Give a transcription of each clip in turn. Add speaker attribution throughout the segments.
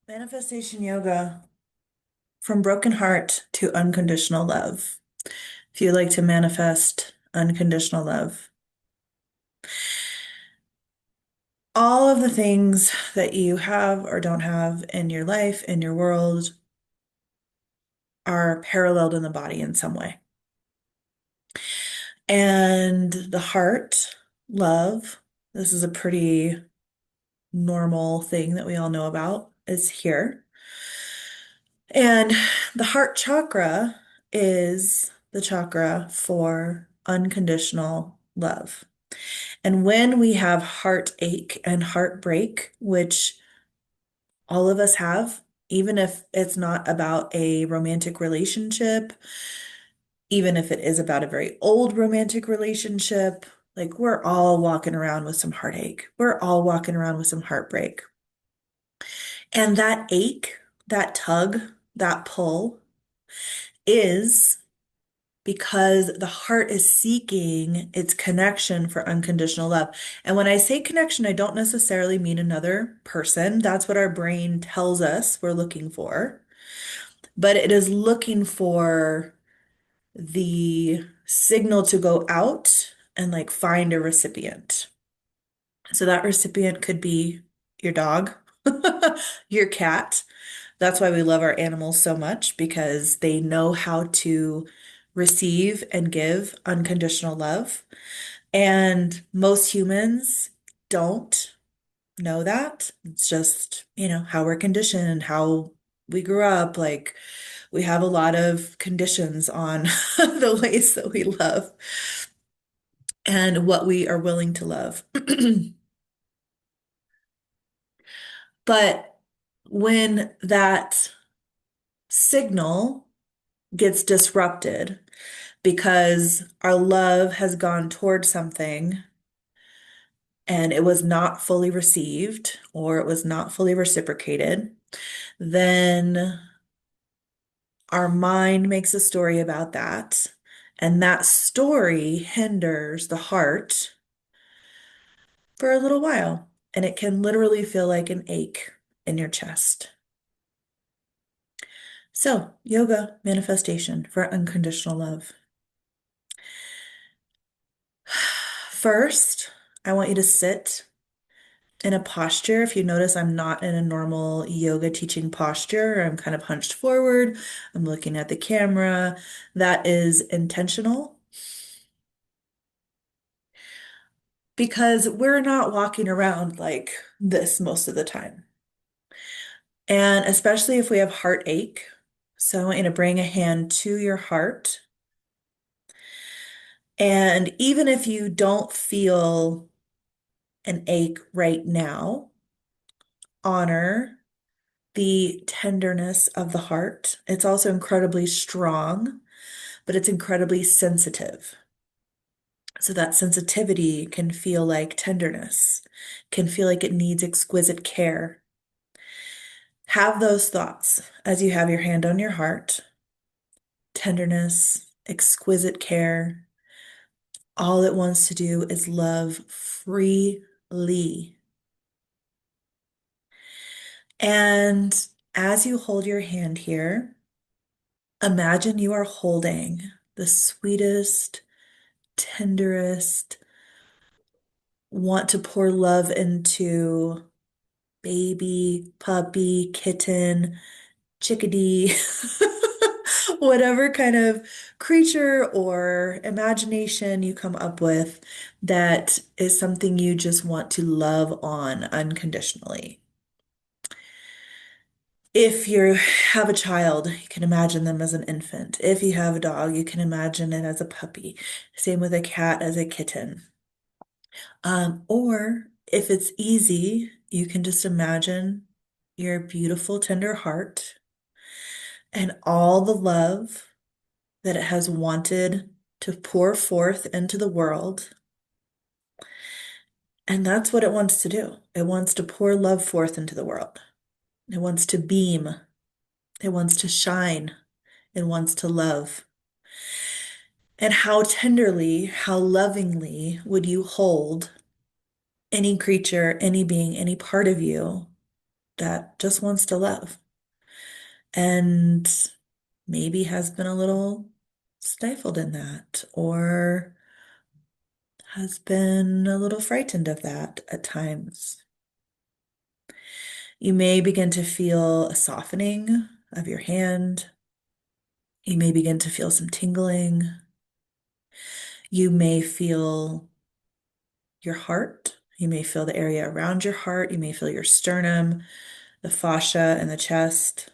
Speaker 1: Manifestation yoga from broken heart to unconditional love. If you like to manifest unconditional love, all of the things that you have or don't have in your life, in your world, are paralleled in the body in some way. And the heart, love, this is a pretty normal thing that we all know about, is here. And the heart chakra is the chakra for unconditional love. And when we have heartache and heartbreak, which all of us have, even if it's not about a romantic relationship, even if it is about a very old romantic relationship, like we're all walking around with some heartache. We're all walking around with some heartbreak. And that ache, that tug, that pull is because the heart is seeking its connection for unconditional love. And when I say connection, I don't necessarily mean another person. That's what our brain tells us we're looking for. But it is looking for the signal to go out and like find a recipient. So that recipient could be your dog, your cat. That's why we love our animals so much because they know how to receive and give unconditional love. And most humans don't know that. It's just, how we're conditioned and how we grew up. Like we have a lot of conditions on the ways that we love and what we are willing to love. But when that signal gets disrupted because our love has gone toward something and it was not fully received or it was not fully reciprocated, then our mind makes a story about that. And that story hinders the heart for a little while. And it can literally feel like an ache in your chest. So, yoga manifestation for unconditional love. First, I want you to sit in a posture. If you notice, I'm not in a normal yoga teaching posture. I'm kind of hunched forward. I'm looking at the camera. That is intentional because we're not walking around like this most of the time. And especially if we have heartache. So I want you to bring a hand to your heart. And even if you don't feel an ache right now, honor the tenderness of the heart. It's also incredibly strong, but it's incredibly sensitive. So that sensitivity can feel like tenderness, can feel like it needs exquisite care. Have those thoughts as you have your hand on your heart. Tenderness, exquisite care. All it wants to do is love freely. And as you hold your hand here, imagine you are holding the sweetest, tenderest, want to pour love into baby, puppy, kitten, chickadee, whatever kind of creature or imagination you come up with that is something you just want to love on unconditionally. If you have a child, you can imagine them as an infant. If you have a dog, you can imagine it as a puppy. Same with a cat as a kitten. Or if it's easy, you can just imagine your beautiful, tender heart and all the love that it has wanted to pour forth into the world. And that's what it wants to do. It wants to pour love forth into the world. It wants to beam. It wants to shine. It wants to love. And how tenderly, how lovingly would you hold any creature, any being, any part of you that just wants to love and maybe has been a little stifled in that or has been a little frightened of that at times. You may begin to feel a softening of your hand. You may begin to feel some tingling. You may feel your heart. You may feel the area around your heart. You may feel your sternum, the fascia, and the chest.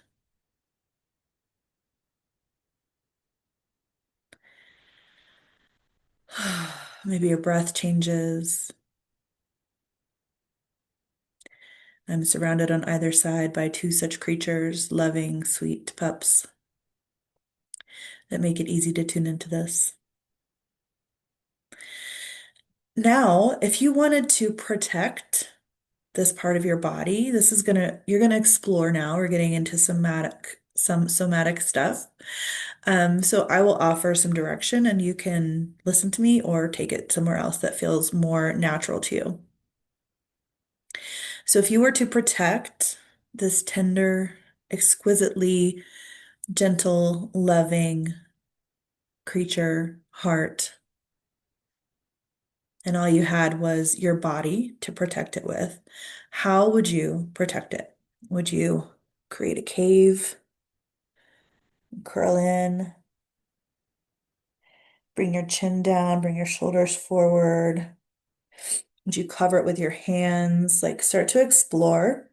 Speaker 1: Maybe your breath changes. I'm surrounded on either side by two such creatures, loving, sweet pups that make it easy to tune into this. Now, if you wanted to protect this part of your body, you're gonna explore now. We're getting into some somatic stuff. So I will offer some direction and you can listen to me or take it somewhere else that feels more natural to you. So if you were to protect this tender, exquisitely gentle, loving creature, heart, and all you had was your body to protect it with, how would you protect it? Would you create a cave, curl in, bring your chin down, bring your shoulders forward? Would you cover it with your hands? Like start to explore.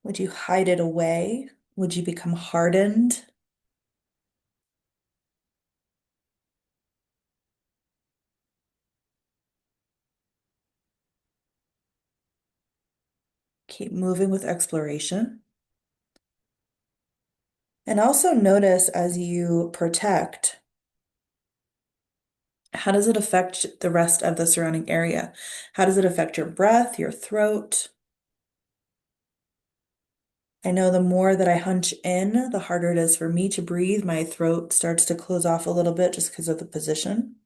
Speaker 1: Would you hide it away? Would you become hardened? Keep moving with exploration. And also notice as you protect, how does it affect the rest of the surrounding area? How does it affect your breath, your throat? I know the more that I hunch in, the harder it is for me to breathe. My throat starts to close off a little bit just because of the position.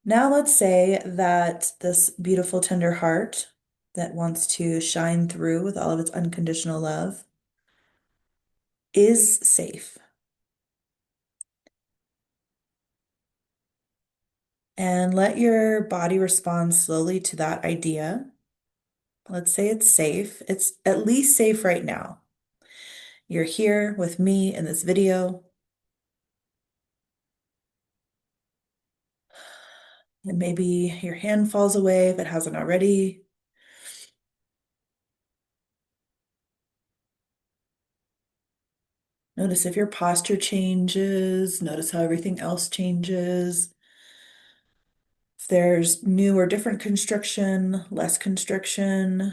Speaker 1: Now let's say that this beautiful, tender heart that wants to shine through with all of its unconditional love is safe. And let your body respond slowly to that idea. Let's say it's safe. It's at least safe right now. You're here with me in this video, and maybe your hand falls away if it hasn't already. Notice if your posture changes. Notice how everything else changes. If there's new or different constriction, less constriction.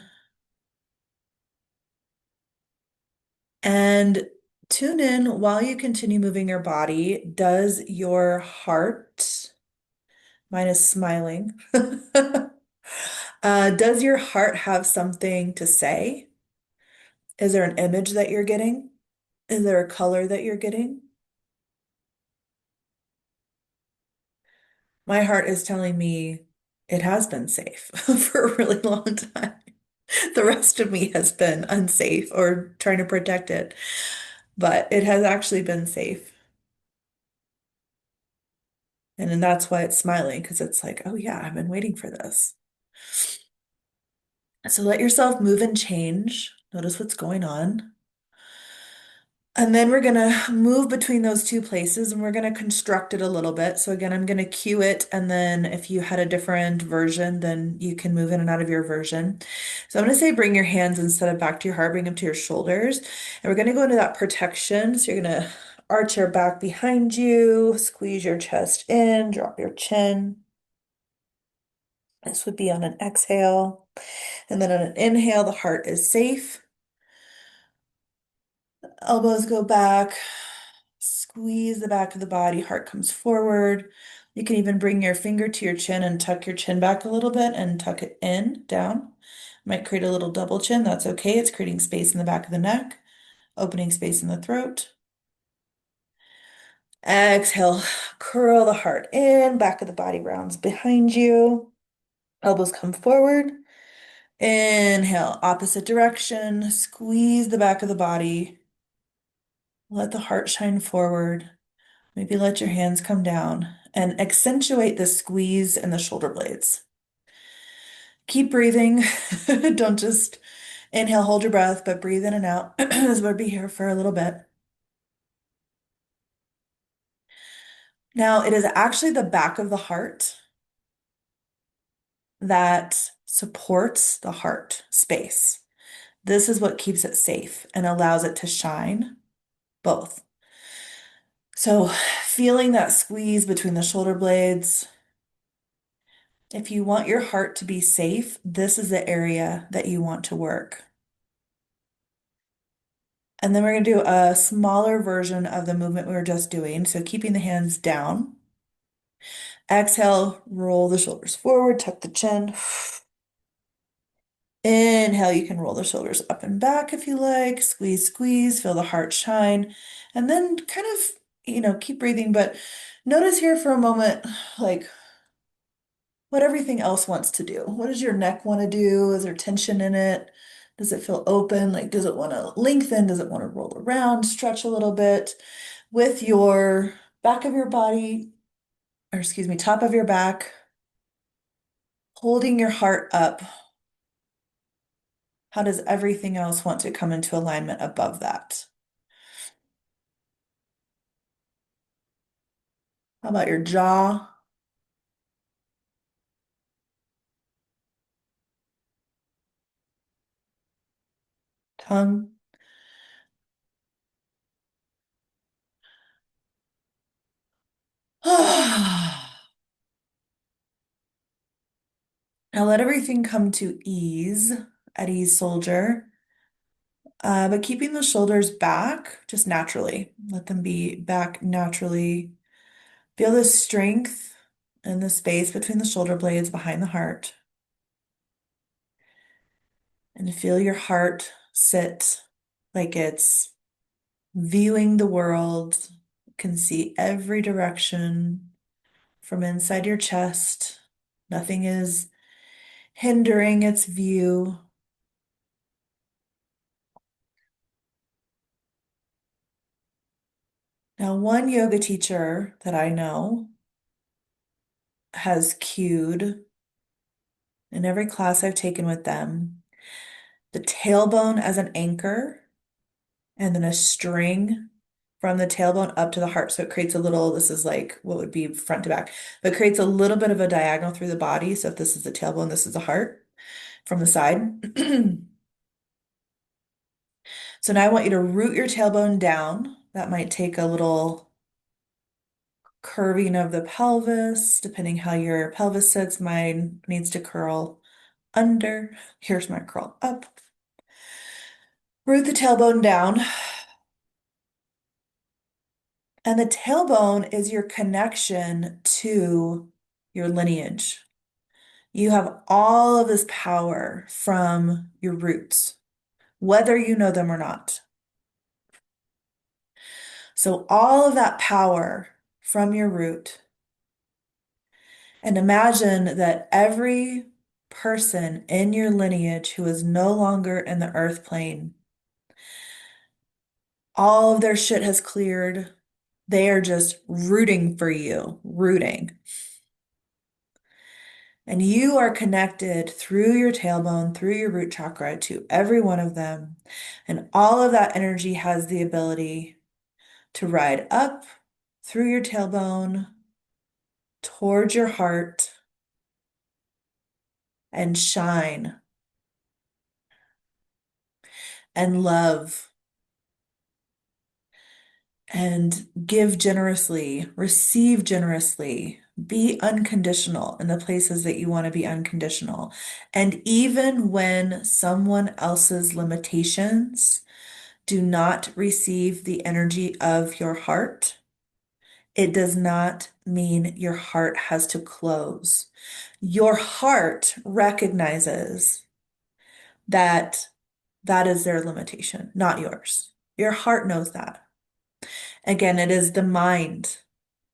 Speaker 1: And tune in while you continue moving your body. Does your heart, mine is smiling, does your heart have something to say? Is there an image that you're getting? Is there a color that you're getting? My heart is telling me it has been safe for a really long time. The rest of me has been unsafe or trying to protect it, but it has actually been safe. And then that's why it's smiling, because it's like, oh yeah, I've been waiting for this. So let yourself move and change. Notice what's going on. And then we're going to move between those two places and we're going to construct it a little bit. So again, I'm going to cue it. And then if you had a different version, then you can move in and out of your version. So I'm going to say bring your hands instead of back to your heart, bring them to your shoulders. And we're going to go into that protection. So you're going to arch your back behind you, squeeze your chest in, drop your chin. This would be on an exhale. And then on an inhale, the heart is safe. Elbows go back, squeeze the back of the body, heart comes forward. You can even bring your finger to your chin and tuck your chin back a little bit and tuck it in, down. Might create a little double chin. That's okay. It's creating space in the back of the neck, opening space in the throat. Exhale, curl the heart in, back of the body rounds behind you. Elbows come forward. Inhale, opposite direction. Squeeze the back of the body. Let the heart shine forward. Maybe let your hands come down and accentuate the squeeze in the shoulder blades. Keep breathing. Don't just inhale, hold your breath, but breathe in and out as we'll be here for a little bit. Now, it is actually the back of the heart that supports the heart space. This is what keeps it safe and allows it to shine both. So, feeling that squeeze between the shoulder blades, if you want your heart to be safe, this is the area that you want to work. And then we're going to do a smaller version of the movement we were just doing. So, keeping the hands down. Exhale, roll the shoulders forward, tuck the chin. Inhale, you can roll the shoulders up and back if you like. Squeeze, squeeze, feel the heart shine. And then kind of, keep breathing, but notice here for a moment, like what everything else wants to do. What does your neck want to do? Is there tension in it? Does it feel open? Like, does it want to lengthen? Does it want to roll around, stretch a little bit? With your back of your body, or excuse me, top of your back, holding your heart up. How does everything else want to come into alignment above that? How about your jaw, tongue? Now let everything come to ease, at ease, soldier. But keeping the shoulders back just naturally. Let them be back naturally. Feel the strength and the space between the shoulder blades behind the heart. And feel your heart sit like it's viewing the world, can see every direction from inside your chest. Nothing is hindering its view. Now, one yoga teacher that I know has cued in every class I've taken with them the tailbone as an anchor and then a string from the tailbone up to the heart. So it creates a little, this is like what would be front to back, but creates a little bit of a diagonal through the body. So if this is the tailbone, this is the heart from the side. So now I want you to root your tailbone down. That might take a little curving of the pelvis, depending how your pelvis sits. Mine needs to curl under. Here's my curl up. Root the tailbone down. And the tailbone is your connection to your lineage. You have all of this power from your roots, whether you know them or not. So all of that power from your root. And imagine that every person in your lineage who is no longer in the earth plane, all of their shit has cleared. They are just rooting for you, rooting. And you are connected through your tailbone, through your root chakra to every one of them. And all of that energy has the ability to ride up through your tailbone towards your heart and shine and love and give generously, receive generously, be unconditional in the places that you want to be unconditional. And even when someone else's limitations do not receive the energy of your heart, It does not mean your heart has to close. Your heart recognizes that that is their limitation, not yours. Your heart knows that. Again, it is the mind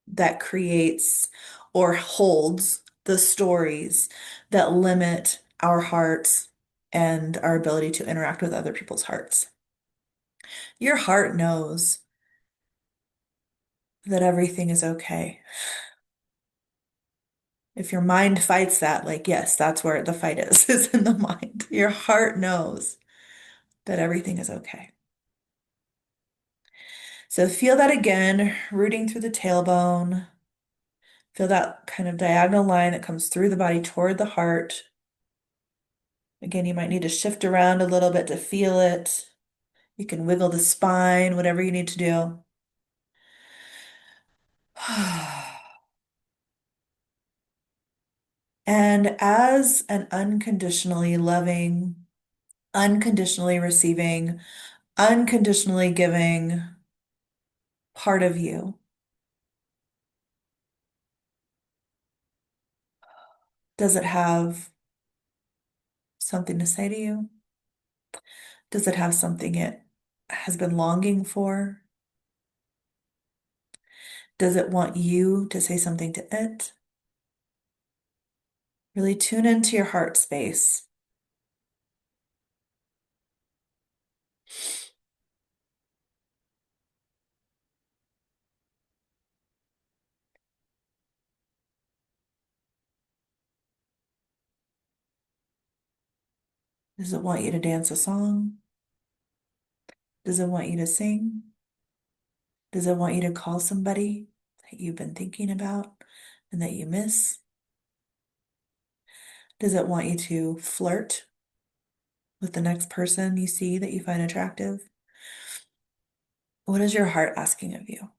Speaker 1: that creates or holds the stories that limit our hearts and our ability to interact with other people's hearts. Your heart knows that everything is okay. If your mind fights that, like, yes, that's where the fight is in the mind. Your heart knows that everything is okay. So feel that again, rooting through the tailbone. Feel that kind of diagonal line that comes through the body toward the heart. Again, you might need to shift around a little bit to feel it. You can wiggle the spine, whatever you need to do. And as an unconditionally loving, unconditionally receiving, unconditionally giving part of you, does it have something to say to you? Does it have something it has been longing for? Does it want you to say something to it? Really tune into your heart space. Does it want you to dance a song? Does it want you to sing? Does it want you to call somebody that you've been thinking about and that you miss? Does it want you to flirt with the next person you see that you find attractive? What is your heart asking of you?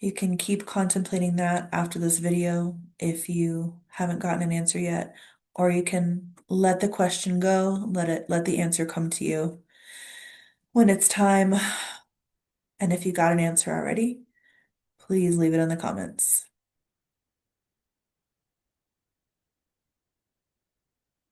Speaker 1: You can keep contemplating that after this video if you haven't gotten an answer yet, or you can let the question go, let the answer come to you when it's time. And if you got an answer already, please leave it in the comments.